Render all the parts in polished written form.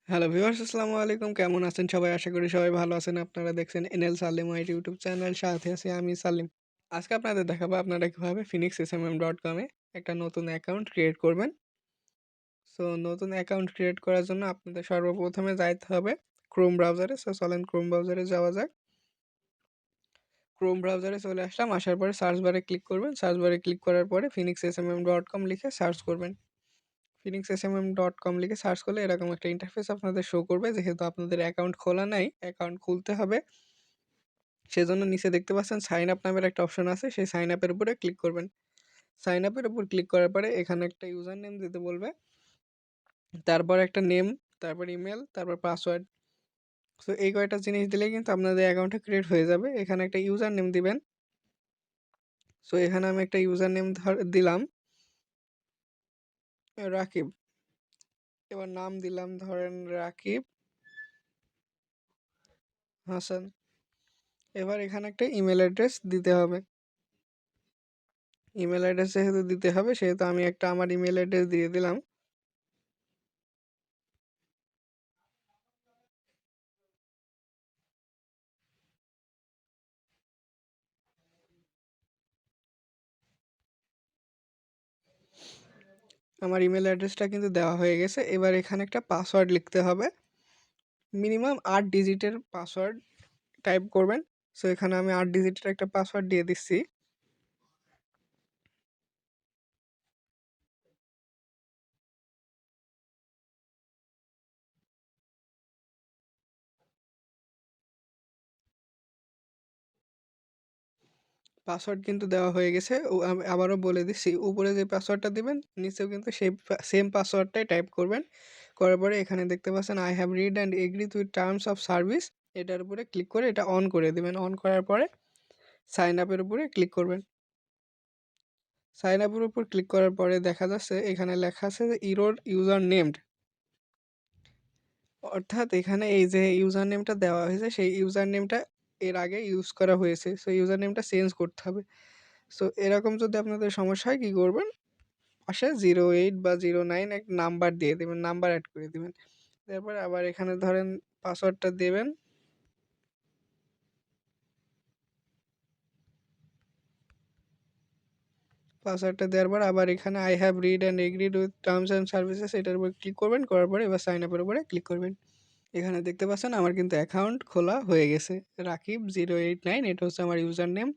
Hello viewers, আসসালামু আলাইকুম। কেমন আছেন সবাই? আশা করি সবাই ভালো আছেন। আপনারা দেখছেন এনএল সালেম ওয়াইটি ইউটিউব চ্যানেল। সাথে আছি আমি সালিম। আজকে আপনাদের দেখাবো আপনারা কিভাবে phoenixsmm.com এ একটা নতুন অ্যাকাউন্ট ক্রিয়েট করবেন। সো নতুন অ্যাকাউন্ট ক্রিয়েট করার জন্য আপনাদের সর্বপ্রথমে যাইতে হবে Chrome ব্রাউজারে। সো চলেন Chrome ব্রাউজারে যাওয়া যাক। Chrome ব্রাউজারে চলে আসলাম। আসার পরে সার্চ বারে ক্লিক করবেন। সার্চ বারে ক্লিক করার পরে phoenixsmm.com লিখে সার্চ করবেন। phoenixsmm.com লিখে সার্চ করলে এরকম একটা ইন্টারফেস আপনাদের শো করবে। যেহেতু আপনাদের অ্যাকাউন্ট খোলা নাই, অ্যাকাউন্ট খুলতে হবে। সেজন্য নিচে দেখতে পাচ্ছেন সাইন আপ নামের একটা অপশন আছে। সেই সাইন আপের উপরে ক্লিক করবেন। সাইন আপের উপর ক্লিক করার পরে এখানে একটা ইউজার নেম দিতে বলবে। তারপর একটা নেম, তারপর ইমেল, তারপর পাসওয়ার্ড। সো এই কয়টা জিনিস দিলেই কিন্তু আপনাদের অ্যাকাউন্টটা ক্রিয়েট হয়ে যাবে। এখানে একটা ইউজার নেম দিবেন। সো এখানে আমি একটা ইউজার নেম দিলাম রাকিব। এবার নাম দিলাম ধরেন রাকিব হাসান। এবার এখানে একটা ইমেল অ্যাড্রেস দিতে হবে। ইমেল অ্যাড্রেস যেহেতু দিতে হবে সেহেতু আমি একটা আমার ইমেল অ্যাড্রেস দিয়ে দিলাম। আমার ইমেল অ্যাড্রেসটা কিন্তু দেওয়া হয়ে গেছে। এবার এখানে একটা পাসওয়ার্ড লিখতে হবে। মিনিমাম ৮ ডিজিটের পাসওয়ার্ড টাইপ করবেন। সো এখানে আমি ৮ ডিজিটের একটা পাসওয়ার্ড দিয়ে দিচ্ছি। পাসওয়ার্ড কিন্তু দেওয়া হয়ে গেছে। আমি আবারও বলে দিচ্ছি, উপরে যে পাসওয়ার্ডটা দিবেন নিচেও কিন্তু সেই সেম পাসওয়ার্ডটাই টাইপ করবেন। করার পরে এখানে দেখতে পাচ্ছেন I have read and agreed with terms of service, এটার উপরে ক্লিক করে এটা অন করে দিবেন। অন করার পরে সাইন আপের উপরে ক্লিক করবেন। সাইন আপের উপর ক্লিক করার পরে দেখা যাচ্ছে এখানে লেখা আছে যে ইরোর ইউজার নেমড, অর্থাৎ এখানে এই যে ইউজার নেমটা দেওয়া হয়েছে সেই ইউজার নেমটা এর আগে ইউজ করা হয়েছে। সো ইউজার নেমটা চেঞ্জ করতে হবে। সো এরকম যদি আপনাদের সমস্যা হয় কী করবেন, পাশে 08 বা 09 এক নাম্বার দিয়ে দেবেন, নাম্বার অ্যাড করে দেবেন। তারপর আবার এখানে ধরেন পাসওয়ার্ডটা দেবেন। পাসওয়ার্ডটা দেওয়ার পর আবার এখানে I have read and agreed with terms and services এটার উপর ক্লিক করবেন। করার পরে এবার সাইন আপের উপরে ক্লিক করবেন। এখানে দেখতে পাচ্ছেন আমার কিন্তু অ্যাকাউন্ট খোলা হয়ে গেছে। রাকিব 089 এটা হচ্ছে আমার ইউজার নেম।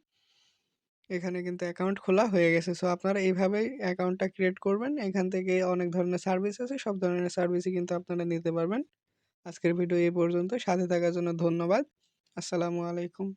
এখানে কিন্তু অ্যাকাউন্ট খোলা হয়ে গেছে। সো আপনারা এইভাবেই অ্যাকাউন্টটা ক্রিয়েট করবেন। এখান থেকে অনেক ধরনের সার্ভিস আছে। সব ধরনের সার্ভিসই কিন্তু আপনারা নিতে পারবেন। আজকের ভিডিও এই পর্যন্ত। সাথে থাকার জন্য ধন্যবাদ। আসসালামু আলাইকুম।